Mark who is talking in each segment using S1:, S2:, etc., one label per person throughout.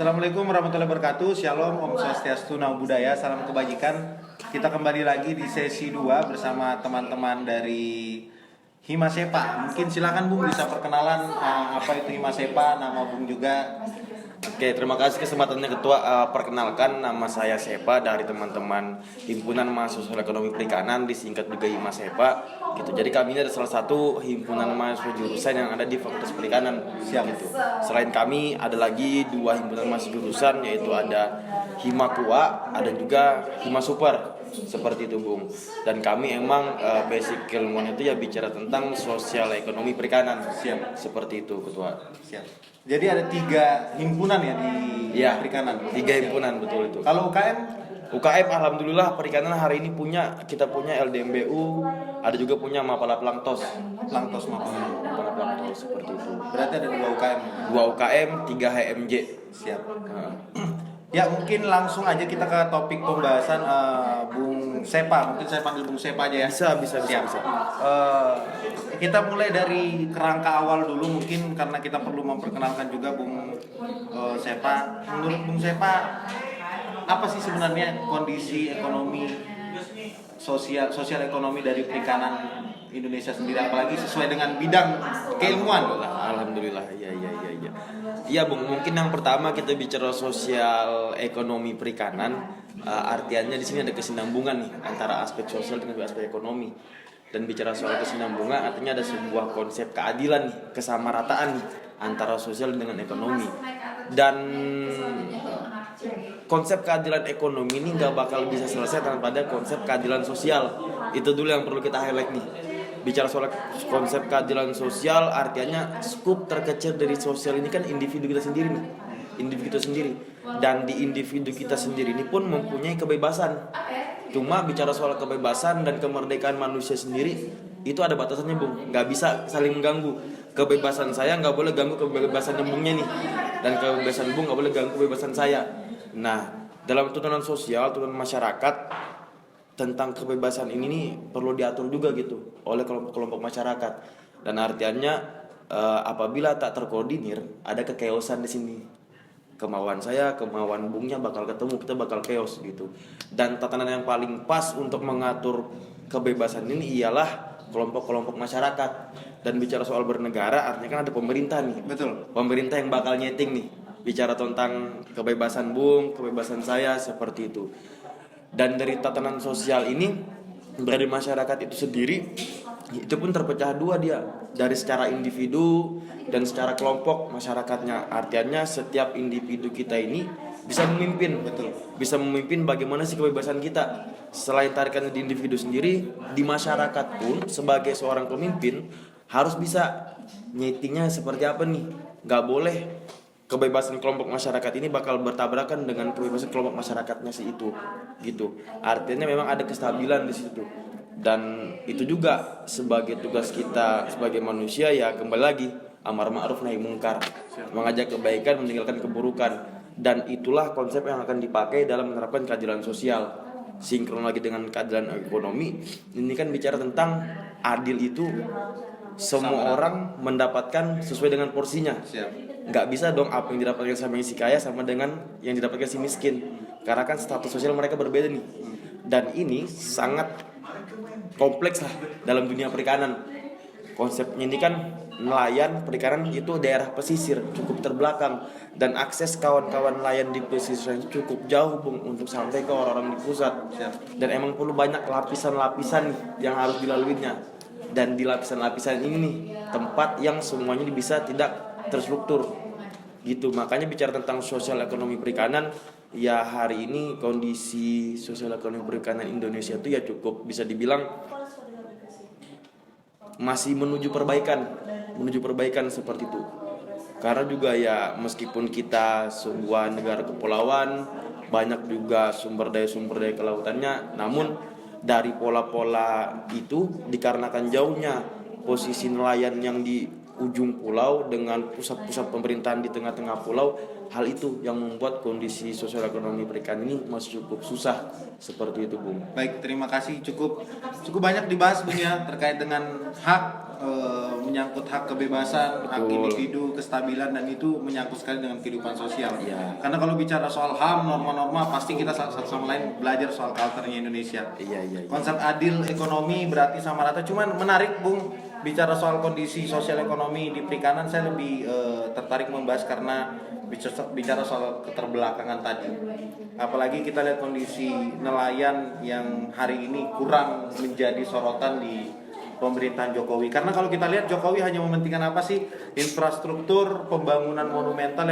S1: Assalamualaikum warahmatullahi wabarakatuh. Shalom, Om Swastiastu, Namo Buddhaya, salam kebajikan. Kita kembali lagi di sesi 2 bersama teman-teman dari Himasepa. Mungkin silakan Bung bisa perkenalan apa itu Himasepa, nama Bung juga.
S2: Oke, terima kasih kesempatannya Ketua. Perkenalkan, nama saya Sepa dari teman-teman Himpunan Mahasiswa Ekonomi Perikanan, disingkat juga Himasepa. Gitu. Jadi kami ini adalah salah satu himpunan mahasiswa jurusan yang ada di Fakultas Perikanan. Gitu. Selain kami ada lagi 2 himpunan mahasiswa jurusan, yaitu ada Himakua, ada juga Himasuper. Seperti itu Bung. Dan kami emang basic ilmunya itu ya bicara tentang sosial ekonomi perikanan. Seperti itu Ketua.
S1: Jadi ada 3 himpunan ya di perikanan.
S2: 3 himpunan, betul itu.
S1: Kalau UKM?
S2: UKM alhamdulillah perikanan hari ini kita punya LDMBU, ada juga punya Mapala Planktos. Mapala Planktos seperti itu.
S1: Berarti ada 2 UKM.
S2: 2 UKM, 3 HMJ.
S1: Siap. Ya mungkin langsung aja kita ke topik pembahasan Bung Sepa. Mungkin saya panggil Bung Sepa aja ya.
S2: Bisa.
S1: Kita mulai dari kerangka awal dulu mungkin karena kita perlu memperkenalkan juga Bung Sepa. Menurut Bung Sepa, apa sih sebenarnya kondisi ekonomi sosial ekonomi dari perikanan Indonesia sendiri, apalagi sesuai dengan bidang keilmuan?
S2: Alhamdulillah. Iya Bung, mungkin yang pertama kita bicara sosial ekonomi perikanan, artiannya di sini ada kesinambungan nih antara aspek sosial dengan aspek ekonomi. Dan bicara soal kesinambungan artinya ada sebuah konsep keadilan nih, kesamarataan nih, antara sosial dengan ekonomi. Dan konsep keadilan ekonomi ini nggak bakal bisa selesai tanpa ada konsep keadilan sosial. Itu dulu yang perlu kita highlight nih. Bicara soal konsep keadilan sosial, artinya skup terkecil dari sosial ini kan individu kita sendiri nih. Dan di individu kita sendiri ini pun mempunyai kebebasan. Cuma bicara soal kebebasan dan kemerdekaan manusia sendiri, itu ada batasannya Bung. Gak bisa saling mengganggu. Kebebasan saya gak boleh ganggu kebebasan Bungnya nih. Dan kebebasan Bung gak boleh ganggu kebebasan saya. Nah, dalam tuntunan sosial, tuntunan masyarakat, tentang kebebasan ini nih perlu diatur juga gitu oleh kelompok-kelompok masyarakat. Dan artiannya apabila tak terkoordinir, ada kekeosan di sini. Kemauan saya, kemauan Bungnya bakal ketemu, kita bakal chaos gitu. Dan tatanan yang paling pas untuk mengatur kebebasan ini ialah kelompok-kelompok masyarakat. Dan bicara soal bernegara, artinya kan ada pemerintah nih.
S1: Betul.
S2: Pemerintah yang bakal nyeting nih. Bicara tentang kebebasan Bung, kebebasan saya, seperti itu. Dan dari tatanan sosial ini, dari masyarakat itu sendiri, itu pun terpecah 2 dia. Dari secara individu dan secara kelompok masyarakatnya. Artinya setiap individu kita ini bisa memimpin.
S1: Betul.
S2: Bisa memimpin bagaimana sih kebebasan kita. Selain tarikan di individu sendiri, di masyarakat pun sebagai seorang pemimpin harus bisa nyetingnya seperti apa nih. Gak boleh kebebasan kelompok masyarakat ini bakal bertabrakan dengan kebebasan kelompok masyarakatnya sih itu gitu. Artinya memang ada kestabilan di situ. Dan itu juga sebagai tugas kita sebagai manusia ya, kembali lagi amar ma'ruf nahi mungkar, mengajak kebaikan, meninggalkan keburukan. Dan itulah konsep yang akan dipakai dalam menerapkan keadilan sosial. Sinkron lagi dengan keadilan ekonomi, ini kan bicara tentang adil itu semua orang mendapatkan sesuai dengan porsinya. Nggak bisa dong apa yang didapatkan sama yang si kaya sama dengan yang didapatkan si miskin, karena kan status sosial mereka berbeda nih. Dan ini sangat kompleks lah dalam dunia perikanan. Konsepnya ini kan nelayan perikanan itu daerah pesisir cukup terbelakang, dan akses kawan-kawan nelayan di pesisir itu cukup jauh Bung untuk sampai ke orang-orang di pusat. Dan emang perlu banyak lapisan-lapisan nih yang harus dilaluinya. Dan di lapisan-lapisan ini nih tempat yang semuanya bisa tidak terstruktur gitu. Makanya bicara tentang sosial ekonomi perikanan, ya hari ini kondisi sosial ekonomi perikanan Indonesia itu ya cukup bisa dibilang masih menuju perbaikan seperti itu. Karena juga ya meskipun kita sebuah negara kepulauan, banyak juga sumber daya kelautannya, namun dari pola-pola itu dikarenakan jauhnya posisi nelayan yang di ujung pulau dengan pusat-pusat pemerintahan di tengah-tengah pulau, hal itu yang membuat kondisi sosial ekonomi perikanan ini masih cukup susah seperti itu Bung.
S1: Baik, terima kasih. Cukup banyak dibahas Bung ya terkait dengan hak menyangkut hak kebebasan, hak
S2: Betul.
S1: individu, kestabilan, dan itu menyangkut sekali dengan kehidupan sosial.
S2: Iya.
S1: Karena kalau bicara soal HAM, norma-norma, pasti kita satu sama lain belajar soal culture-nya Indonesia.
S2: Iya.
S1: Konsep adil ekonomi berarti sama rata. Cuman menarik Bung, bicara soal kondisi sosial ekonomi di perikanan, saya lebih tertarik membahas karena bicara soal keterbelakangan tadi. Apalagi kita lihat kondisi nelayan yang hari ini kurang menjadi sorotan di pemerintahan Jokowi. Karena kalau kita lihat Jokowi hanya mementingkan apa sih? Infrastruktur, pembangunan monumental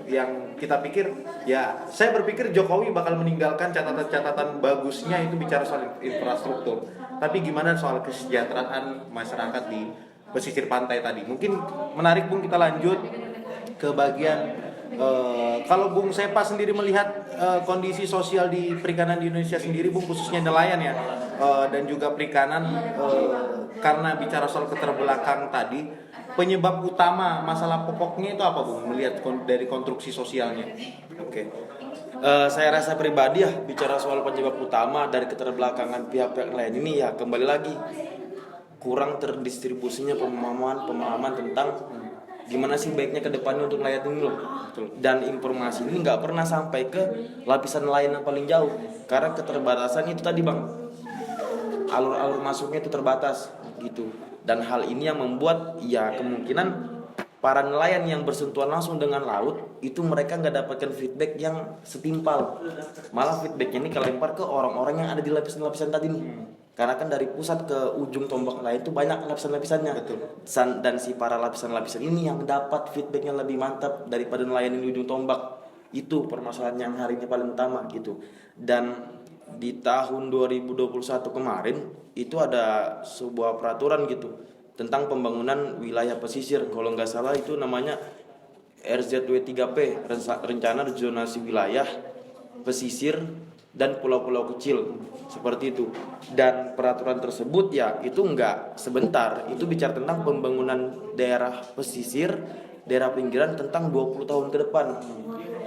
S1: yang kita pikir, ya saya berpikir Jokowi bakal meninggalkan catatan-catatan bagusnya itu bicara soal infrastruktur. Tapi gimana soal kesejahteraan masyarakat di pesisir pantai tadi? Mungkin menarik Bung, kita lanjut ke bagian kalau Bung Sepa sendiri melihat kondisi sosial di perikanan di Indonesia sendiri, Bung, khususnya nelayan ya, dan juga perikanan, karena bicara soal keterbelakang tadi, penyebab utama masalah pokoknya itu apa Bung? Melihat dari konstruksi sosialnya.
S2: Oke. Saya rasa pribadi ya, bicara soal penyebab utama dari keterbelakangan pihak-pihak lain ini ya kembali lagi kurang terdistribusinya pemahaman tentang gimana sih baiknya ke depannya untuk nelayan ini loh. Dan informasi ini nggak pernah sampai ke lapisan nelayan yang paling jauh karena keterbatasan itu tadi Bang, alur-alur masuknya itu terbatas gitu. Dan hal ini yang membuat ya kemungkinan para nelayan yang bersentuhan langsung dengan laut itu mereka nggak dapatkan feedback yang setimpal, malah feedbacknya ini kelempar ke orang-orang yang ada di lapisan-lapisan tadi nih. Karena kan dari pusat ke ujung tombak lain itu banyak lapisan-lapisannya.
S1: Betul.
S2: Dan si para lapisan-lapisan ini yang dapat feedbacknya lebih mantap daripada nelayan di ujung tombak. Itu permasalahan yang hari ini paling utama gitu. Dan di tahun 2021 kemarin itu ada sebuah peraturan gitu tentang pembangunan wilayah pesisir. Kalau nggak salah itu namanya RZW3P, Rencana Zonasi Wilayah Pesisir dan Pulau-pulau Kecil, seperti itu. Dan peraturan tersebut ya itu nggak sebentar, itu bicara tentang pembangunan daerah pesisir, daerah pinggiran tentang 20 tahun ke depan,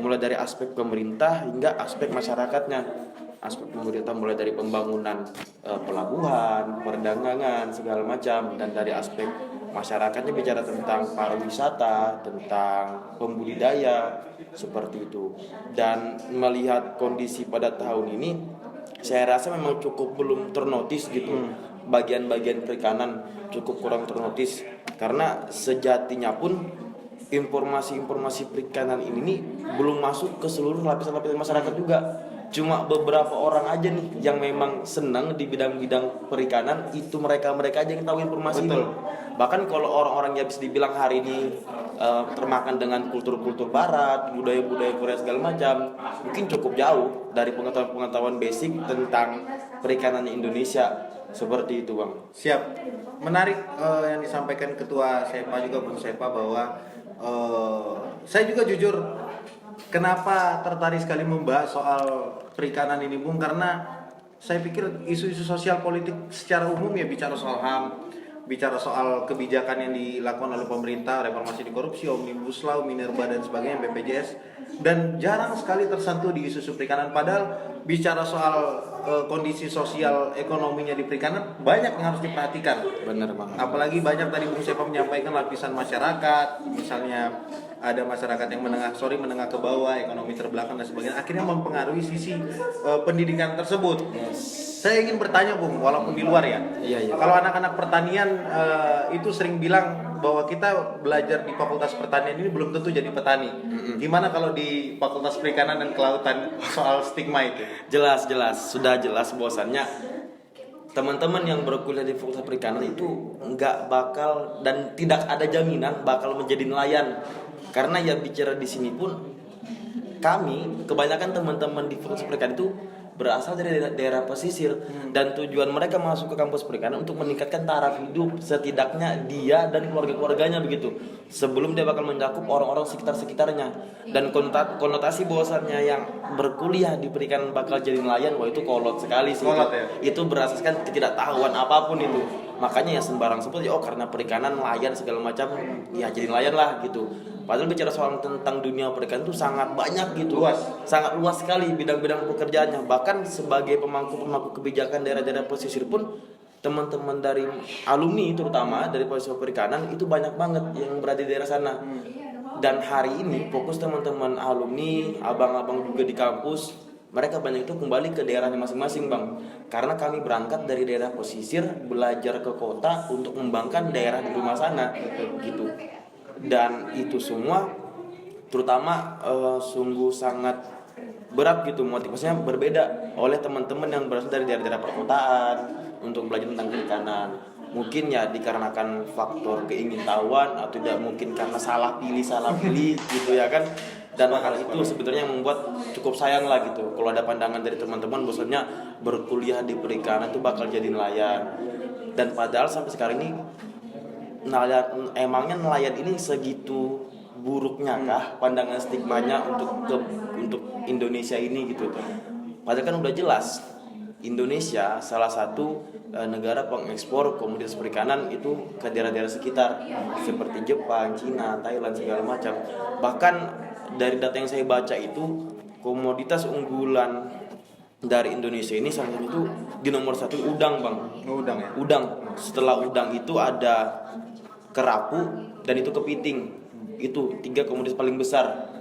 S2: mulai dari aspek pemerintah hingga aspek masyarakatnya. Aspek pemerintah mulai dari pembangunan pelabuhan, perdagangan, segala macam, dan dari aspek masyarakatnya bicara tentang pariwisata, tentang pembudidaya, seperti itu. Dan melihat kondisi pada tahun ini, saya rasa memang cukup belum ternotis gitu. Bagian-bagian perikanan cukup kurang ternotis karena sejatinya pun informasi-informasi perikanan ini nih belum masuk ke seluruh lapisan-lapisan masyarakat juga. Cuma beberapa orang aja nih yang memang senang di bidang-bidang perikanan, itu mereka aja yang tahu informasi ini. Bahkan kalau orang-orang yang bisa dibilang hari ini termakan dengan kultur-kultur barat, budaya-budaya Korea segala macam, mungkin cukup jauh dari pengetahuan basic tentang perikanan Indonesia, seperti itu Bang.
S1: Siap. Menarik yang disampaikan Ketua Sepa juga, Bung Sepa, bahwa saya juga jujur kenapa tertarik sekali membahas soal perikanan ini Bung, karena saya pikir isu-isu sosial politik secara umum ya bicara soal HAM, bicara soal kebijakan yang dilakukan oleh pemerintah, reformasi di korupsi, Omnibus Law, Minerba dan sebagainya, BPJS, dan jarang sekali tersentuh di isu-isu perikanan. Padahal bicara soal kondisi sosial ekonominya di perikanan banyak yang harus diperhatikan.
S2: Benar Bang.
S1: Apalagi banyak tadi Bung Sepa menyampaikan lapisan masyarakat, misalnya ada masyarakat yang menengah ke bawah, ekonomi terbelakang dan sebagainya, akhirnya mempengaruhi sisi pendidikan tersebut. Saya ingin bertanya Bung, walaupun di luar ya.
S2: Iya.
S1: Kalau anak-anak pertanian itu sering bilang bahwa kita belajar di Fakultas Pertanian ini belum tentu jadi petani. Gimana kalau di Fakultas Perikanan dan Kelautan soal stigma itu?
S2: Jelas, sudah jelas bahwasannya teman-teman yang berkuliah di Fakultas Perikanan itu nggak bakal dan tidak ada jaminan bakal menjadi nelayan. Karena ya bicara di sini pun kami kebanyakan teman-teman di Fakultas Perikanan itu berasal dari daerah pesisir dan tujuan mereka masuk ke kampus perikanan untuk meningkatkan taraf hidup setidaknya dia dan keluarga-keluarganya begitu sebelum dia bakal mencakup orang-orang sekitar-sekitarnya. Dan konotasi bahwasannya yang berkuliah di perikanan bakal jadi nelayan, wah itu kolot sekali sih.
S1: Kolot, ya?
S2: Itu berasaskan ketidaktahuan apapun itu. Makanya ya sembarang sebut ya karena perikanan nelayan segala macam ya jadi nelayan lah gitu. Padahal bicara soal tentang dunia perikanan itu sangat banyak gitu. Sangat luas sekali bidang-bidang pekerjaannya. Bahkan sebagai pemangku kebijakan daerah-daerah pesisir pun teman-teman dari alumni terutama dari Mahasiswa Perikanan itu banyak banget yang berada di daerah sana. Dan hari ini fokus teman-teman alumni, abang-abang juga di kampus, mereka banyak itu kembali ke daerahnya masing-masing, Bang. Karena kami berangkat dari daerah pesisir belajar ke kota untuk mengembangkan daerah di rumah sana gitu. Dan itu semua terutama sungguh sangat berat gitu, motivasinya berbeda oleh teman-teman yang berasal dari daerah-daerah perkotaan untuk belajar tentang perikanan. Mungkin ya dikarenakan faktor keingintahuan atau tidak mungkin karena salah pilih gitu ya kan. Dan hal itu sebenarnya membuat cukup sayang lah gitu kalau ada pandangan dari teman-teman bahwasanya berkuliah di perikanan itu bakal jadi nelayan. Dan padahal sampai sekarang ini nelayan, emangnya nelayan ini segitu buruknya kah pandangan stigmanya untuk Indonesia ini gitu. Padahal kan udah jelas Indonesia salah satu negara pengekspor komoditas perikanan itu ke daerah-daerah sekitar seperti Jepang, Cina, Thailand segala macam. Bahkan dari data yang saya baca itu komoditas unggulan dari Indonesia ini salah satu itu di nomor 1 udang, Bang.
S1: Udang ya.
S2: Udang. Setelah udang itu ada kerapu dan itu kepiting. Itu 3 komoditas paling besar.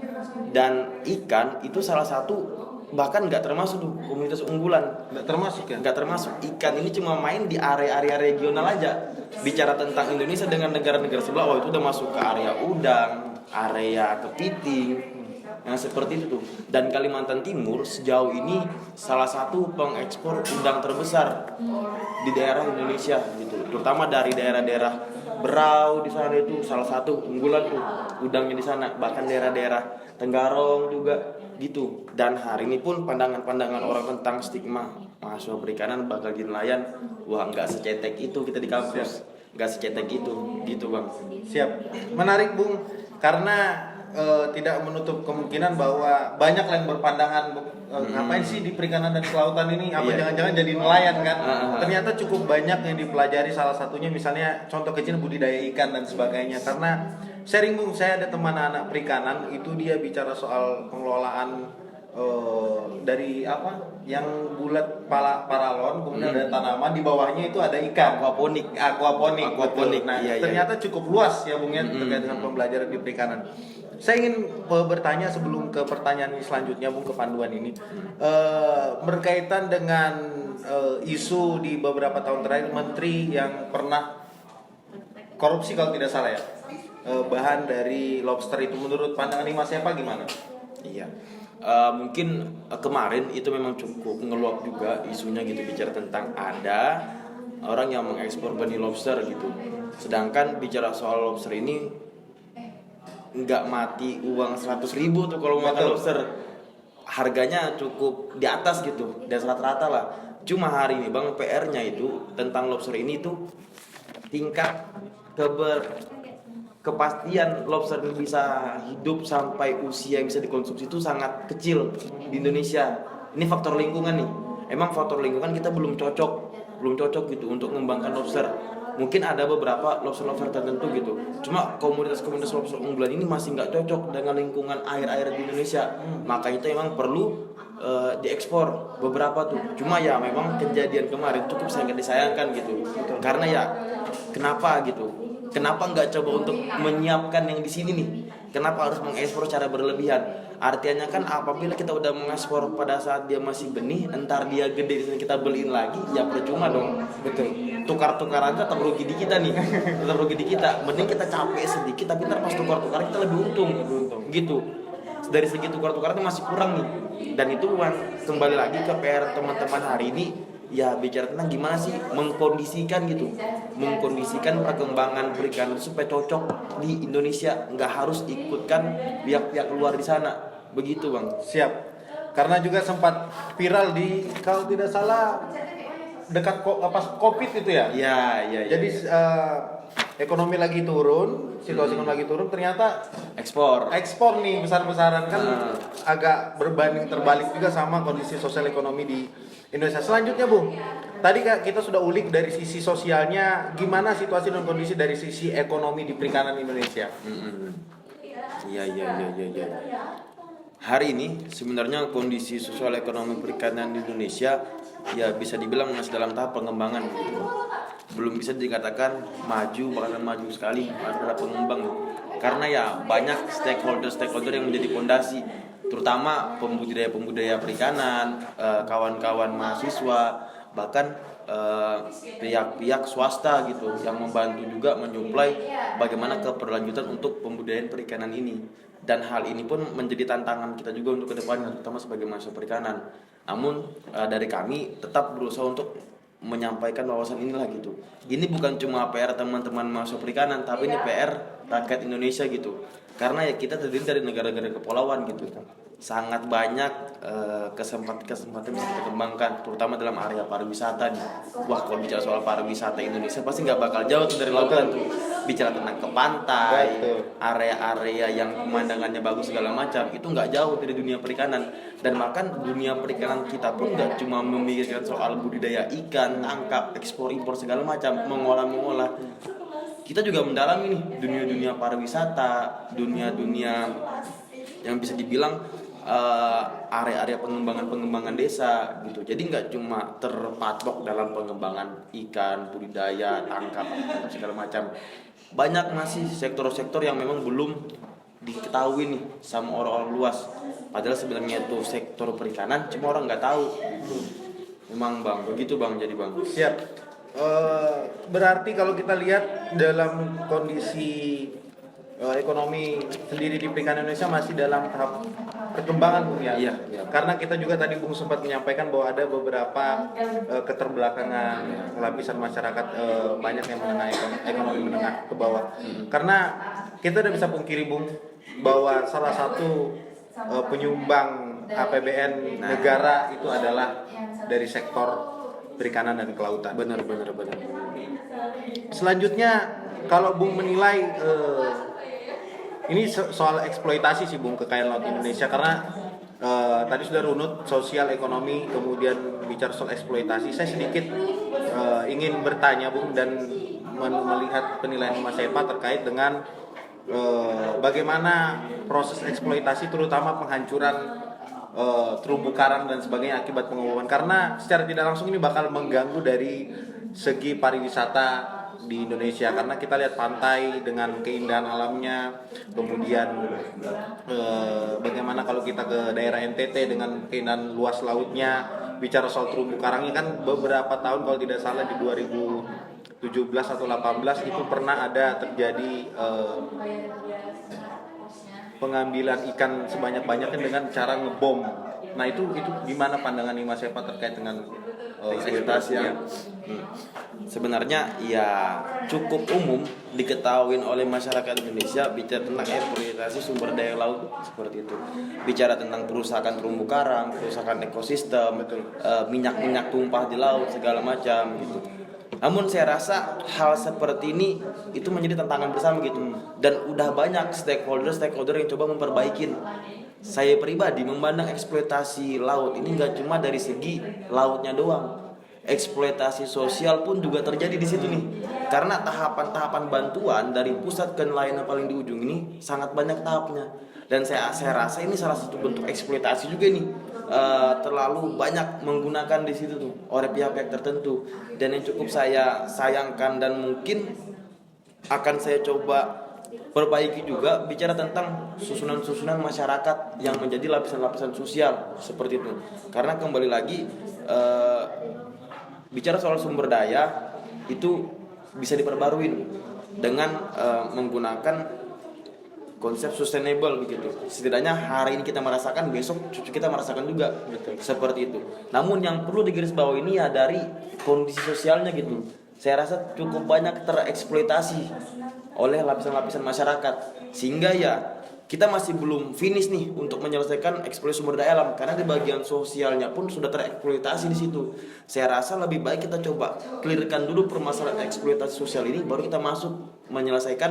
S2: Dan ikan itu salah satu bahkan nggak termasuk tuh komoditas unggulan.
S1: Nggak termasuk ya?
S2: Nggak termasuk. Ikan ini cuma main di area-area regional aja. Bicara tentang Indonesia dengan negara-negara sebelah, oh itu udah masuk ke area udang, area kepiting, yang seperti itu tuh. Dan Kalimantan Timur sejauh ini salah satu pengekspor udang terbesar di daerah Indonesia gitu. Terutama dari daerah-daerah Berau di sana itu salah satu unggulan tuh udangnya di sana. Bahkan daerah-daerah Tenggarong juga gitu. Dan hari ini pun pandangan-pandangan orang tentang stigma mahasiswa perikanan bakal jadi nelayan, wah nggak secetek itu kita di kampus, nggak secetek itu gitu, Bang.
S1: Siap. Menarik, Bung, karena tidak menutup kemungkinan bahwa banyak yang berpandangan ngapain sih di perikanan dan kelautan ini, apa jangan-jangan jadi nelayan kan. Ternyata cukup banyak yang dipelajari, salah satunya misalnya contoh kecil budidaya ikan dan sebagainya. Karena sharing, Bung, saya ada teman anak perikanan itu dia bicara soal pengelolaan dari apa yang bulat paralon, kemudian ada tanaman di bawahnya itu ada ikan, aquaponik. Nah,
S2: iya,
S1: ternyata cukup luas ya, Bung, ya, terkait dengan pembelajaran di perikanan. Saya ingin bertanya sebelum ke pertanyaan ini selanjutnya, Bung, ke panduan ini berkaitan dengan isu di beberapa tahun terakhir menteri yang pernah korupsi kalau tidak salah ya, bahan dari lobster itu. Menurut pandangan Mas Sepa gimana?
S2: Iya. Mungkin kemarin itu memang cukup ngeluap juga isunya gitu, bicara tentang ada orang yang mengekspor benih lobster gitu. Sedangkan bicara soal lobster ini nggak mati uang 100.000 tuh kalau makan lobster. Harganya cukup di atas gitu, di atas rata-rata lah. Cuma hari ini, Bang, PR-nya itu tentang lobster ini tuh tingkat kepastian lobster ini bisa hidup sampai usia yang bisa dikonsumsi itu sangat kecil di Indonesia. Ini faktor lingkungan nih. Emang faktor lingkungan kita belum cocok gitu untuk mengembangkan lobster. Mungkin ada beberapa lobster tertentu gitu. Cuma komunitas lobster unggulan ini masih nggak cocok dengan lingkungan air di Indonesia. Maka itu emang perlu diekspor beberapa tuh. Cuma ya memang kejadian kemarin cukup sangat disayangkan gitu. Karena ya kenapa gitu? Kenapa nggak coba untuk menyiapkan yang di sini nih? Kenapa harus mengekspor secara berlebihan? Artinya kan apabila kita udah mengekspor pada saat dia masih benih, entar dia gede dan kita beliin lagi, ya percuma dong. Betul. Tukar-tukaran tetap rugi di kita nih. Tetap rugi di kita. Mending kita capek sedikit, tapi ntar pas tukar-tukaran kita lebih untung. Gitu. Dari segi tukar-tukaran itu masih kurang nih. Dan itu kembali lagi ke PR teman-teman hari ini. Ya bicara tentang gimana sih mengkondisikan perkembangan perikanan supaya cocok di Indonesia, nggak harus ikutkan pihak-pihak luar di sana, begitu, Bang.
S1: Siap. Karena juga sempat viral di, kalau tidak salah, dekat COVID itu ya.
S2: Iya.
S1: Jadi ekonomi lagi turun, situasi ekonomi lagi turun, ternyata ekspor nih besar-besaran kan agak berbanding terbalik juga sama kondisi sosial ekonomi di Indonesia. Selanjutnya, Bung, tadi kita sudah ulik dari sisi sosialnya, gimana situasi dan kondisi dari sisi ekonomi di perikanan Indonesia.
S2: Iya. Hari ini sebenarnya kondisi sosial ekonomi perikanan di Indonesia ya bisa dibilang masih dalam tahap pengembangan gitu. Belum bisa dikatakan maju, bahkan maju sekali, masih dalam pengembang. Karena ya banyak stakeholder yang menjadi fondasi, terutama pembudidaya perikanan, kawan-kawan mahasiswa, bahkan pihak-pihak swasta gitu yang membantu juga menyuplai bagaimana keberlanjutan untuk pembudidayaan perikanan ini. Dan hal ini pun menjadi tantangan kita juga untuk kedepannya, terutama sebagai mahasiswa perikanan. Namun dari kami tetap berusaha untuk menyampaikan wawasan inilah gitu. Ini bukan cuma PR teman-teman mahasiswa perikanan, tapi ini PR rakyat Indonesia gitu. Karena ya kita terdiri dari negara-negara kepulauan gitu. Sangat banyak kesempatan bisa kita kembangkan, terutama dalam area pariwisata nih. Wah, kalau bicara soal pariwisata Indonesia pasti nggak bakal jauh tuh dari lautan tuh. Bicara tentang ke pantai, area-area yang pemandangannya bagus segala macam, itu nggak jauh dari dunia perikanan. Dan bahkan dunia perikanan kita pun nggak cuma memikirkan soal budidaya ikan, tangkap, ekspor impor segala macam, mengolah. Kita juga mendalami nih dunia-dunia pariwisata, dunia-dunia yang bisa dibilang area-area pengembangan desa gitu. Jadi nggak cuma terpatok dalam pengembangan ikan, budidaya, tangkap segala macam. Banyak masih sektor-sektor yang memang belum diketahui nih sama orang-orang luas. Padahal sebenarnya itu sektor perikanan cuma orang nggak tahu gitu. Memang bang, begitu bang, jadi bang.
S1: Siap. Berarti kalau kita lihat dalam kondisi ekonomi sendiri di perikanan Indonesia masih dalam tahap perkembangan, Bung ya.
S2: Iya.
S1: Karena kita juga tadi Bung sempat menyampaikan bahwa ada beberapa keterbelakangan lapisan masyarakat, banyak yang menengah ekonomi menengah ke bawah. Karena kita tidak bisa pungkiri Bung bahwa salah satu penyumbang APBN negara itu adalah dari sektor perikanan dan kelautan.
S2: Benar.
S1: Selanjutnya kalau Bung menilai ini soal eksploitasi sih Bung, kekayaan laut Indonesia, karena tadi sudah runut sosial ekonomi, kemudian bicara soal eksploitasi. Saya sedikit ingin bertanya Bung dan melihat penilaian Mas Sepa terkait dengan bagaimana proses eksploitasi, terutama penghancuran terumbu karang dan sebagainya akibat pengeboman, karena secara tidak langsung ini bakal mengganggu dari segi pariwisata di Indonesia, karena kita lihat pantai dengan keindahan alamnya, kemudian bagaimana kalau kita ke daerah NTT dengan keindahan luas lautnya. Bicara soal terumbu karangnya kan beberapa tahun kalau tidak salah di 2017 atau 18 itu pernah ada terjadi pengambilan ikan sebanyak-banyaknya dengan cara ngebom. Nah itu gimana pandangan Mas Sepa terkait dengan eksploitasi ya?
S2: Sebenarnya ya cukup umum diketahui oleh masyarakat Indonesia bicara tentang eksploitasi sumber daya laut seperti itu. Bicara tentang perusakan terumbu karang, perusakan ekosistem, minyak tumpah di laut segala macam gitu. Namun saya rasa hal seperti ini itu menjadi tantangan bersama gitu. Dan udah banyak stakeholder yang coba memperbaikin. Saya pribadi memandang eksploitasi laut ini nggak cuma dari segi lautnya doang. Eksploitasi sosial pun juga terjadi di situ nih. Karena tahapan-tahapan bantuan dari pusat ke nelayan yang paling di ujung ini sangat banyak tahapnya. Dan saya rasa ini salah satu bentuk eksploitasi juga nih. Terlalu banyak menggunakan di situ tuh oleh pihak-pihak tertentu. Dan yang cukup saya sayangkan dan mungkin akan saya coba perbaiki juga bicara tentang susunan masyarakat yang menjadi lapisan-lapisan sosial seperti itu. Karena kembali lagi bicara soal sumber daya itu bisa diperbarui dengan menggunakan konsep sustainable begitu. Setidaknya hari ini kita merasakan, besok cucu kita merasakan juga. Betul. Seperti itu. Namun yang perlu digarisbawahi ini ya dari kondisi sosialnya gitu. Saya rasa cukup banyak tereksploitasi oleh lapisan-lapisan masyarakat, sehingga ya kita masih belum finish nih untuk menyelesaikan eksploitasi sumber daya alam, karena di bagian sosialnya pun sudah tereksploitasi di situ. Saya rasa lebih baik kita coba clearkan dulu permasalahan eksploitasi sosial ini, baru kita masuk menyelesaikan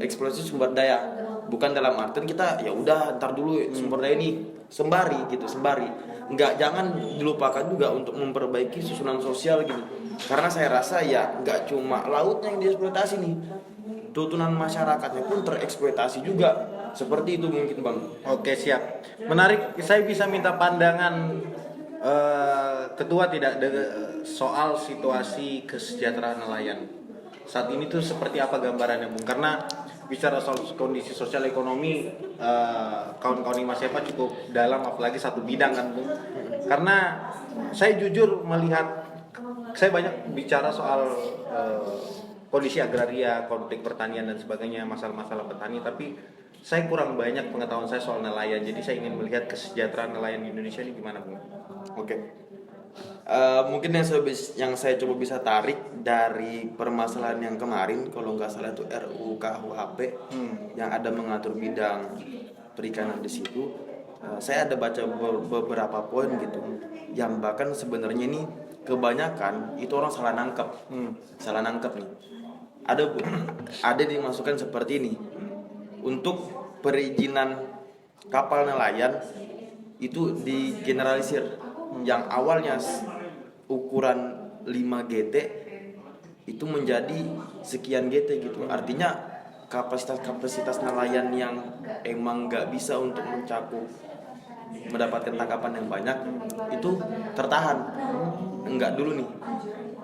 S2: eksploitasi sumber daya. Bukan dalam artian kita ya udah ntar dulu sumber daya ini sembari. Jangan dilupakan juga untuk memperbaiki susunan sosial gitu. Karena saya rasa ya nggak cuma lautnya yang dieksploitasi nih, tutunan masyarakatnya pun tereksploitasi juga. Seperti itu mungkin Bang.
S1: Oke, siap. Menarik. Saya bisa minta pandangan Ketua tidak ada soal situasi kesejahteraan nelayan saat ini tuh seperti apa gambarannya Bung? Karena bicara soal kondisi sosial ekonomi kawan-kawan Mas Sepa cukup dalam, apalagi satu bidang kan Bung. Karena saya jujur melihat, saya banyak bicara soal kondisi agraria, konflik pertanian dan sebagainya, masalah-masalah petani, tapi saya kurang banyak pengetahuan saya soal nelayan. Jadi saya ingin melihat kesejahteraan nelayan di Indonesia ini gimana Bung?
S2: Oke. Mungkin yang saya coba bisa tarik dari permasalahan yang kemarin, kalau nggak salah itu RUU KUHP yang ada mengatur bidang perikanan di situ. Saya ada baca beberapa poin gitu, yang bahkan sebenarnya ini kebanyakan itu orang salah nangkep nih. Ada dimasukkan seperti ini, untuk perizinan kapal nelayan itu digeneralisir. Yang awalnya ukuran 5 GT itu menjadi sekian GT gitu. Artinya kapasitas nelayan yang emang nggak bisa untuk mendapatkan tangkapan yang banyak itu tertahan. Enggak dulu nih,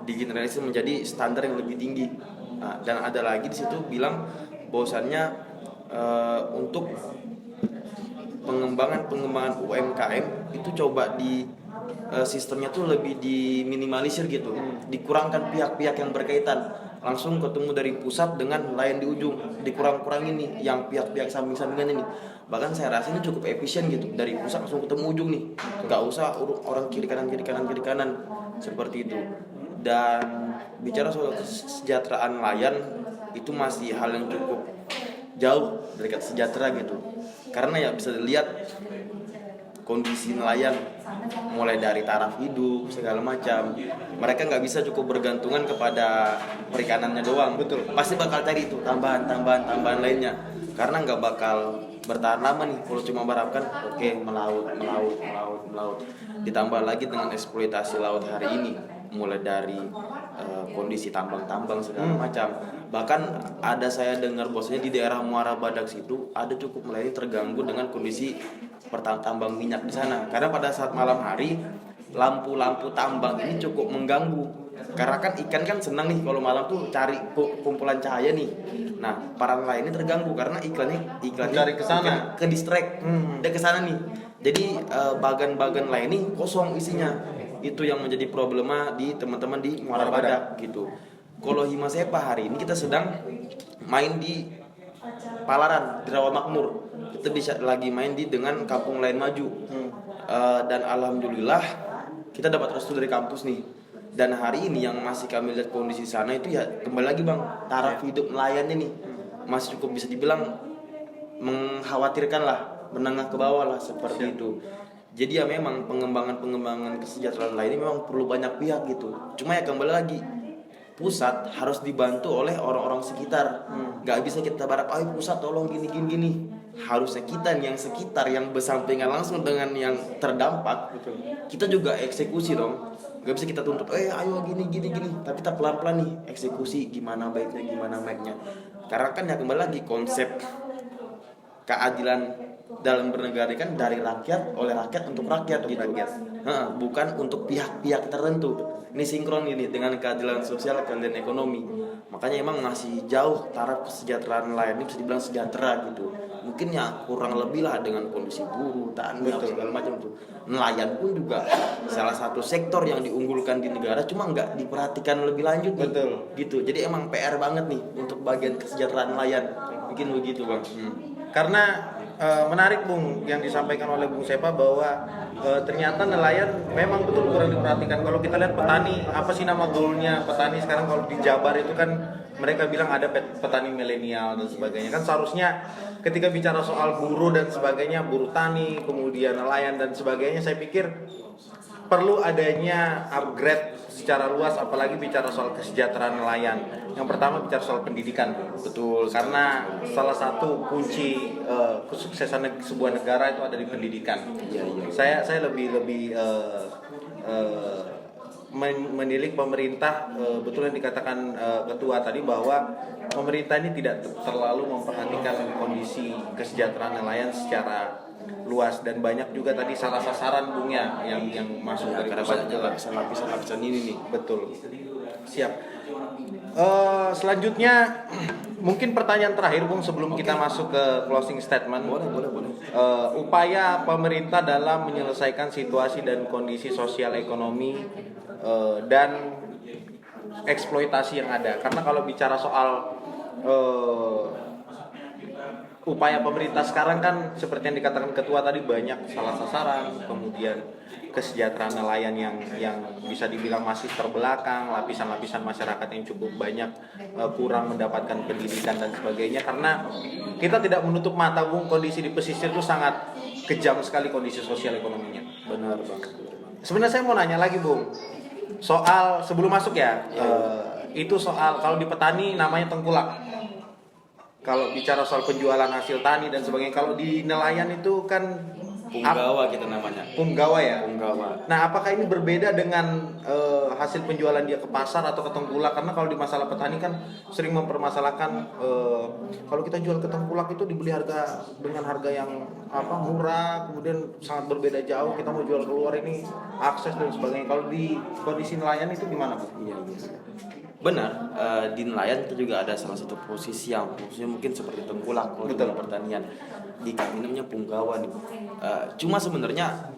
S2: digeneralisir menjadi standar yang lebih tinggi. Nah, dan ada lagi di situ bilang bahwasannya untuk pengembangan UMKM itu coba di sistemnya tuh lebih diminimalisir gitu, dikurangkan pihak-pihak yang berkaitan, langsung ketemu dari pusat dengan nelayan di ujung, dikurang-kurangin nih yang pihak-pihak samping-sampingan ini. Bahkan saya rasa ini cukup efisien gitu, dari pusat langsung ketemu ujung nih, nggak usah orang kiri kanan seperti itu. Dan bicara soal kesejahteraan nelayan itu masih hal yang cukup jauh dari kata sejahtera gitu, karena ya bisa dilihat kondisi nelayan mulai dari taraf hidup segala macam, mereka nggak bisa cukup bergantungan kepada perikanannya doang.
S1: Betul.
S2: Pasti bakal cari itu tambahan lainnya, karena nggak bakal bertahan lama nih kalau cuma berharapkan melaut. Ditambah lagi dengan eksploitasi laut hari ini, mulai dari kondisi tambang segala macam. Bahkan ada saya dengar bosnya di daerah Muara Badak situ ada cukup mulai terganggu dengan kondisi tambang minyak di sana, karena pada saat malam hari lampu-lampu tambang ini cukup mengganggu, karena kan ikan kan senang nih kalau malam tuh cari kumpulan cahaya nih. Nah, para nelayan ini terganggu karena iklannya
S1: cari ke sana,
S2: ke distract, dia ke sana nih. Jadi bagan-bagan lain ini kosong isinya. Itu yang menjadi problema di teman-teman di Muara Badak gitu. Kalau Himas Sepa hari ini kita sedang main di Palaran, di Rawamakmur. Kita bisa lagi main dengan kampung lain maju. Dan alhamdulillah kita dapat restu dari kampus nih. Dan hari ini yang masih kami lihat kondisi sana itu ya kembali lagi Bang, taraf hidup nelayannya nih masih cukup bisa dibilang mengkhawatirkan lah, menengah ke bawah lah seperti itu. Jadi ya memang pengembangan kesejahteraan lain ini memang perlu banyak pihak gitu. Cuma ya kembali lagi, pusat harus dibantu oleh orang-orang sekitar. Gak bisa kita berharap, ayo pusat tolong gini. Harusnya kita nih yang sekitar, yang bersampingan langsung dengan yang terdampak, kita juga eksekusi dong. Gak bisa kita tuntut, ayo gini. Tapi kita pelan-pelan nih eksekusi gimana baiknya. Karena kan ya kembali lagi konsep keadilan dalam bernegara kan dari rakyat, oleh rakyat, untuk rakyat gitu. Bukan untuk pihak-pihak tertentu. Ini sinkron ini dengan keadilan sosial, keadilan ekonomi. Makanya emang masih jauh taraf kesejahteraan nelayan ini bisa dibilang sejahtera gitu. Mungkin ya kurang lebih lah dengan kondisi buruh, tani, segala macam tuh. Nelayan pun juga salah satu sektor yang diunggulkan di negara, cuma nggak diperhatikan lebih lanjut nih.
S1: Betul.
S2: Gitu. Jadi emang PR banget nih untuk bagian kesejahteraan nelayan. Mungkin begitu Bang.
S1: Karena menarik Bung yang disampaikan oleh Bung Sepa bahwa ternyata nelayan memang betul kurang diperhatikan. Kalau kita lihat petani, apa sih nama goalnya petani sekarang kalau di Jabar itu kan mereka bilang ada petani milenial dan sebagainya. Kan seharusnya ketika bicara soal buruh dan sebagainya, buruh tani, kemudian nelayan dan sebagainya, saya pikir perlu adanya upgrade secara luas, apalagi bicara soal kesejahteraan nelayan. Yang pertama bicara soal pendidikan, betul, karena salah satu kunci kesuksesan sebuah negara itu ada di pendidikan. Saya lebih menilik pemerintah, betul yang dikatakan ketua tadi bahwa pemerintah ini tidak terlalu memperhatikan kondisi kesejahteraan nelayan secara luas dan banyak juga tadi salah sasaran Bung ya yang masuk dari
S2: Karena
S1: pusat
S2: banyaknya
S1: juga.
S2: lapisan-lapisan ini nih.
S1: Betul. Siap. Selanjutnya mungkin pertanyaan terakhir Bung sebelum kita masuk ke closing statement.
S2: Boleh.
S1: Upaya pemerintah dalam menyelesaikan situasi dan kondisi sosial ekonomi dan eksploitasi yang ada. Karena kalau bicara soal upaya pemerintah sekarang kan seperti yang dikatakan ketua tadi banyak salah sasaran, kemudian kesejahteraan nelayan yang bisa dibilang masih terbelakang, lapisan-lapisan masyarakat yang cukup banyak kurang mendapatkan pendidikan dan sebagainya. Karena kita tidak menutup mata Bung, kondisi di pesisir itu sangat kejam sekali kondisi sosial ekonominya.
S2: Benar Bang.
S1: Sebenarnya saya mau nanya lagi Bung, soal sebelum masuk ya, itu soal kalau di petani namanya tengkulak. Kalau bicara soal penjualan hasil tani dan sebagainya, kalau di nelayan itu kan
S2: Punggawa kita namanya.
S1: Punggawa ya.
S2: Punggawa.
S1: Nah, apakah ini berbeda dengan hasil penjualan dia ke pasar atau ke tengkulak? Karena kalau di masalah petani kan sering mempermasalahkan kalau kita jual ke tengkulak itu dibeli harga dengan harga yang murah, kemudian sangat berbeda jauh. Kita mau jual keluar ini akses dan sebagainya. Kalau di kondisi nelayan itu gimana, Bu?
S2: Iya. Benar, di nelayan itu juga ada salah satu posisi yang posisinya mungkin seperti tengkulak kalau di dalam pertanian. Di kami namanya punggawa nih. Cuma sebenarnya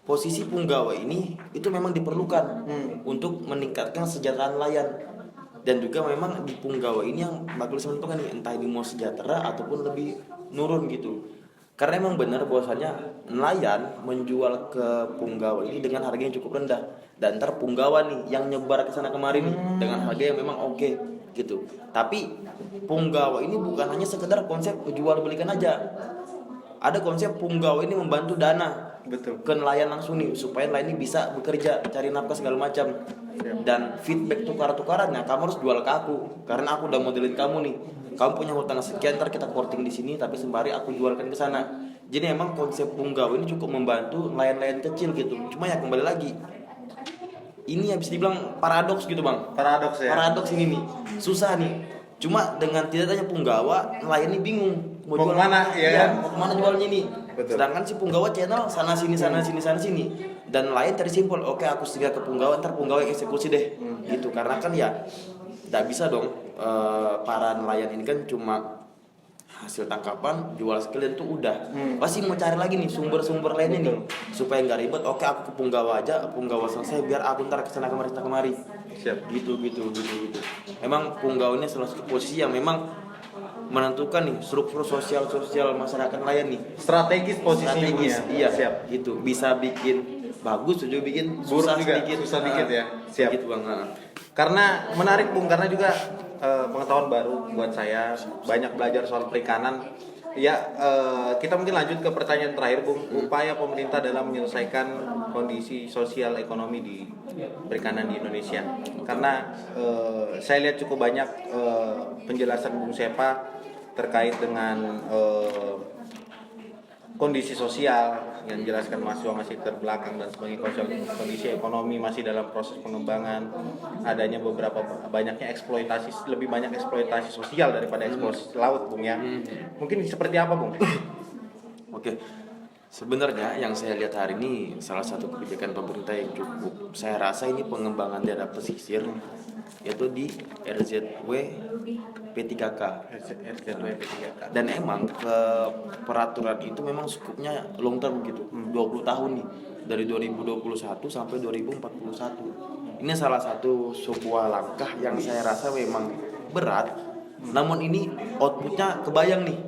S2: posisi punggawa ini itu memang diperlukan untuk meningkatkan kesejahteraan nelayan. Dan juga memang di punggawa ini yang bakal menentukan nih, entah ini mau sejahtera ataupun lebih nurun gitu. Karena memang benar bahwasannya nelayan menjual ke punggawa ini dengan harga yang cukup rendah, dan ntar punggawa nih yang nyebar ke sana kemari nih dengan harga yang memang oke gitu. Tapi punggawa ini bukan hanya sekedar konsep jual belikan aja. Ada konsep punggawa ini membantu dana ke nelayan langsung nih supaya nelayan ini bisa bekerja, cari nafkah segala macam. Dan feedback tukar-tukarannya kamu harus jual ke aku karena aku udah modelin kamu nih. Kamu punya hutang sekian, ntar kita porting di sini, tapi sembari aku jualkan ke sana. Jadi emang konsep punggawa ini cukup membantu nelayan-nelayan kecil gitu. Cuma ya kembali lagi, ini yang bisa dibilang paradoks gitu Bang.
S1: Paradoks ya.
S2: Paradoks ini nih, susah nih. Cuma dengan tidak adanya punggawa, nelayan ini bingung
S1: Mau kemana, ya kan?
S2: Mau kemana jualnya nih.
S1: Betul.
S2: Sedangkan si punggawa channel sana sini. Dan nelayan tersimpul, oke aku sedia ke punggawa, ntar punggawa yang eksekusi deh. Gitu, karena kan ya tidak bisa dong para nelayan ini kan cuma hasil tangkapan jual sekalian tuh udah pasti mau cari lagi nih sumber-sumber lainnya nih supaya nggak ribet. Oke aku ke punggawa aja, punggawa selesai biar aku ntar kesana kemari.
S1: Siap.
S2: Gitu. Emang punggawa ini salah satu posisi yang memang menentukan nih struktur sosial masyarakat nelayan nih.
S1: Strategis posisinya.
S2: Iya,
S1: Siap.
S2: Gitu. Bisa bikin bagus, juga bikin
S1: Buruk
S2: susah
S1: juga,
S2: sedikit.
S1: susah dikit ya. Siap.
S2: Gitu Bang.
S1: Karena menarik Bung, karena juga pengetahuan baru buat saya, banyak belajar soal perikanan. Ya, kita mungkin lanjut ke pertanyaan terakhir Bung. Upaya pemerintah dalam menyelesaikan kondisi sosial ekonomi di perikanan di Indonesia. Karena saya lihat cukup banyak penjelasan Bung Sepa terkait dengan kondisi sosial yang menjelaskan mahasiswa masih terbelakang dan sebagainya, kondisi ekonomi masih dalam proses pengembangan, adanya banyaknya eksploitasi, lebih banyak eksploitasi sosial daripada eksploitasi laut Bung ya. Mungkin seperti apa Bung?
S2: Oke. Sebenarnya yang saya lihat hari ini salah satu kebijakan pemerintah yang cukup saya rasa ini pengembangan daerah pesisir yaitu di RZW P3K.
S1: RZW P3K.
S2: Dan emang ke peraturan itu memang skupnya long term gitu, 20 tahun nih, dari 2021 sampai 2041. Ini salah satu sebuah langkah yang saya rasa memang berat, namun ini outputnya kebayang nih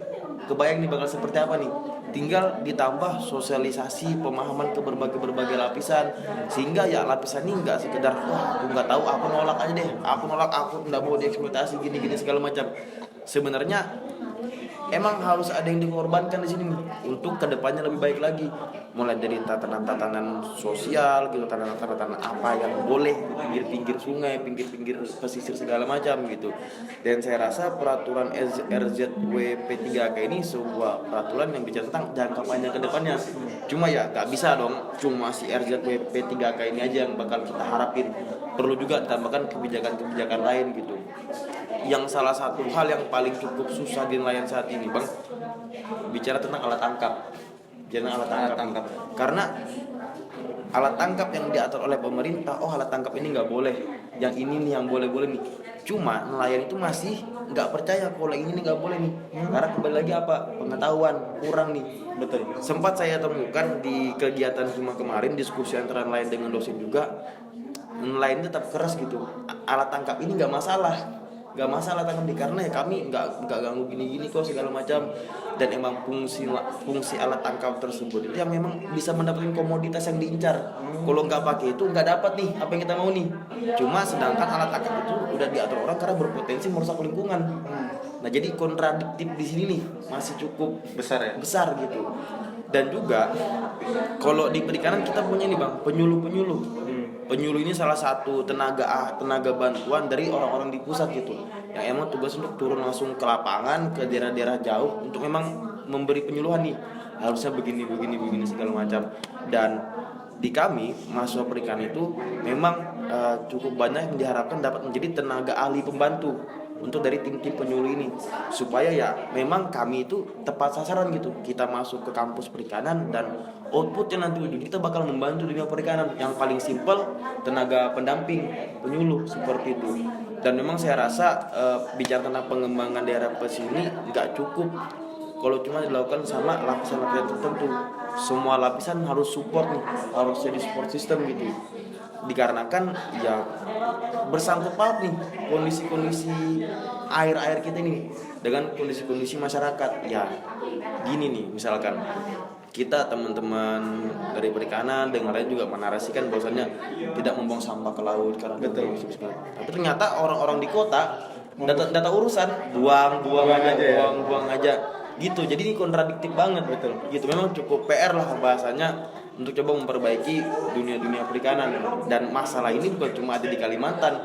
S2: bakal seperti apa nih. Tinggal ditambah sosialisasi pemahaman ke berbagai lapisan, sehingga ya lapisan ini nggak sekedar wah aku nggak tahu, aku nolak aja deh, aku nggak mau dieksploitasi gini segala macam. Sebenarnya emang harus ada yang dikorbankan di sini nih untuk kedepannya lebih baik lagi, mulai dari tatanan sosial gitu, tatanan apa yang boleh di pinggir sungai, pinggir pesisir segala macam gitu. Dan saya rasa peraturan RZW P3K ini sebuah peraturan yang bicara tentang jangka panjang kedepannya. Cuma ya nggak bisa dong cuma si RZW P3K ini aja yang bakal kita harapin, perlu juga ditambahkan kebijakan lain gitu. Yang salah satu hal yang paling cukup susah di nelayan saat ini Bang, bicara tentang alat tangkap. jangan alat
S1: Alat
S2: tangkap.
S1: tangkap.
S2: Karena alat tangkap yang diatur oleh pemerintah, oh alat tangkap ini nggak boleh, yang ini nih yang boleh-boleh nih. Cuma nelayan itu masih nggak percaya kalau ini nih nggak boleh nih, karena kembali lagi apa, pengetahuan kurang nih.
S1: Betul.
S2: Sempat saya temukan di kegiatan Hima kemarin, diskusi antara nelayan dengan dosen juga, nelayan tetap keras gitu, alat tangkap ini nggak masalah, nggak masalah tangkap di, karena ya kami nggak ganggu gini-gini kok segala macam. Dan emang fungsi alat tangkap tersebut itu yang memang bisa mendapatkan komoditas yang diincar. Kalau nggak pakai itu nggak dapat nih apa yang kita mau nih. Cuma sedangkan alat tangkap itu udah diatur orang karena berpotensi merusak lingkungan. Nah jadi kontradiktif di sini nih masih cukup
S1: Besar ya.
S2: besar gitu. Dan juga kalau di perikanan kita punya nih bang, penyuluh. Penyuluh ini salah satu tenaga bantuan dari orang-orang di pusat gitu, yang emang tugas untuk turun langsung ke lapangan, ke daerah-daerah jauh untuk memang memberi penyuluhan nih, harusnya begini segala macam. Dan di kami mahasiswa perikanan itu memang cukup banyak yang diharapkan dapat menjadi tenaga ahli pembantu untuk dari tim-tim penyuluh ini, supaya ya memang kami itu tepat sasaran gitu. Kita masuk ke kampus perikanan dan outputnya nanti ujung kita bakal membantu dunia perikanan. Yang paling simpel tenaga pendamping penyuluh seperti itu. Dan memang saya rasa bicara tentang pengembangan daerah pesisir ini nggak cukup kalau cuma dilakukan sama lapisan-lapisan tertentu. Semua lapisan harus support nih, harus jadi support system gitu. Dikarenakan ya bersangkut paut nih kondisi-kondisi air kita ini dengan kondisi-kondisi masyarakat. Ya gini nih, misalkan kita teman-teman dari perikanan dengan lain juga menarasikan bahwasannya tidak membuang sampah ke laut karena
S1: Betul.
S2: tapi ternyata orang-orang di kota data urusan buang aja gitu. Jadi ini kontradiktif banget.
S1: Betul.
S2: Gitu, memang cukup PR lah bahasanya untuk coba memperbaiki dunia perikanan. Dan masalah ini bukan cuma ada di Kalimantan,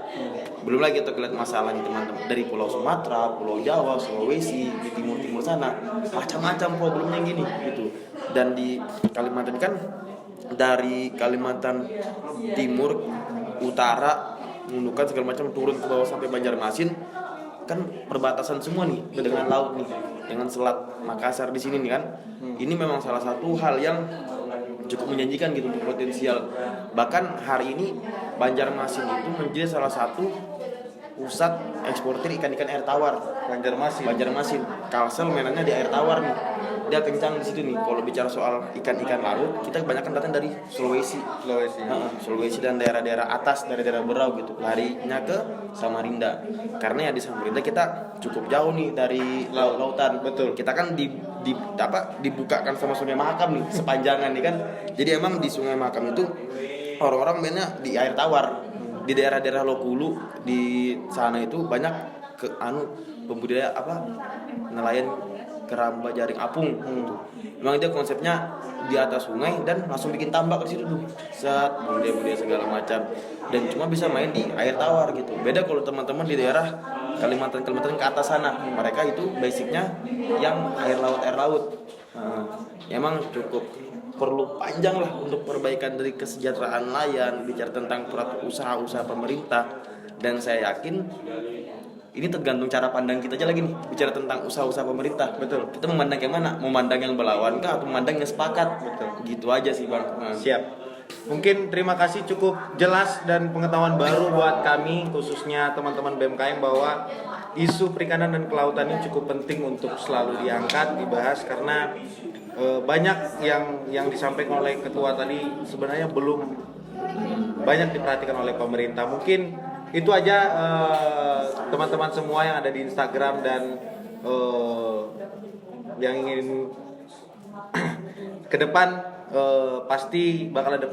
S2: belum lagi kita lihat masalahnya teman-teman dari Pulau Sumatera, Pulau Jawa, Sulawesi, di timur sana, macam-macam problemnya gini gitu. Dan di Kalimantan kan, dari Kalimantan Timur, Utara, Nunukan segala macam turun ke bawah sampai Banjarmasin, kan perbatasan semua nih dengan laut nih, dengan selat Makassar di sini nih kan. Ini memang salah satu hal yang cukup menjanjikan gitu untuk potensial. Bahkan hari ini Banjarmasin itu menjadi salah satu pusat eksportir ikan-ikan air tawar. Banjarmasin. Kalsel mainannya di air tawar nih. Dia kencang di situ nih. Kalau bicara soal ikan-ikan laut, kita kebanyakan datang dari Sulawesi dan daerah-daerah atas, dari daerah Berau gitu. Larinya ke Samarinda. Karena ya di Samarinda kita cukup jauh nih dari lautan.
S1: Betul.
S2: Kita kan dibukakan sama Sungai Mahakam nih, sepanjangan nih kan. Jadi emang di Sungai Mahakam itu orang-orang mainnya di air tawar. Di daerah-daerah Lokulu di sana itu banyak pembudidaya nelayan keramba jaring apung gitu. Memang dia konsepnya di atas sungai dan langsung bikin tambak di situ tuh. Budidaya segala macam, dan cuma bisa main di air tawar gitu. Beda kalau teman-teman di daerah Kalimantan ke atas sana, mereka itu basicnya yang air laut. Emang cukup perlu panjang lah untuk perbaikan dari kesejahteraan nelayan, bicara tentang usaha-usaha pemerintah. Dan saya yakin ini tergantung cara pandang kita aja lagi nih, bicara tentang usaha-usaha pemerintah.
S1: Betul.
S2: Kita memandang yang mana? Memandang yang berlawan kah atau memandang yang sepakat?
S1: Betul.
S2: Gitu aja sih bang.
S1: Siap. Mungkin terima kasih, cukup jelas dan pengetahuan baru buat kami, khususnya teman-teman BMKM, bahwa isu perikanan dan kelautan ini cukup penting untuk selalu diangkat, dibahas, karena banyak yang disampaikan oleh ketua tadi sebenarnya belum banyak diperhatikan oleh pemerintah. Mungkin itu aja teman-teman semua yang ada di Instagram dan yang ingin ke depan pasti bakal ada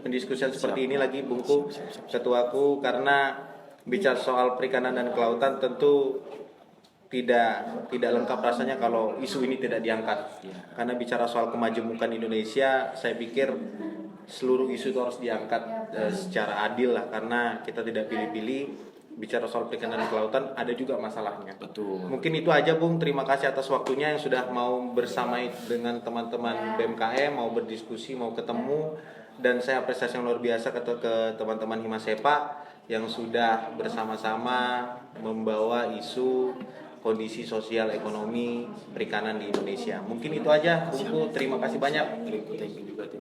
S1: pendiskusian seperti ini lagi, Bungku, ketuaku, karena bicara soal perikanan dan kelautan tentu tidak lengkap rasanya kalau isu ini tidak diangkat. Karena bicara soal kemajemukan Indonesia, saya pikir seluruh isu itu harus diangkat secara adil lah, karena kita tidak pilih-pilih. Bicara soal perikanan dan kelautan ada juga masalahnya.
S2: Betul.
S1: Mungkin itu aja, Bung. Terima kasih atas waktunya yang sudah mau bersama dengan teman-teman BMKM, mau berdiskusi, mau ketemu. Dan saya apresiasi yang luar biasa ke teman-teman Himasepa yang sudah bersama-sama membawa isu kondisi sosial ekonomi perikanan di Indonesia. Mungkin itu aja, Bungku. Terima kasih banyak.
S2: Thank you juga.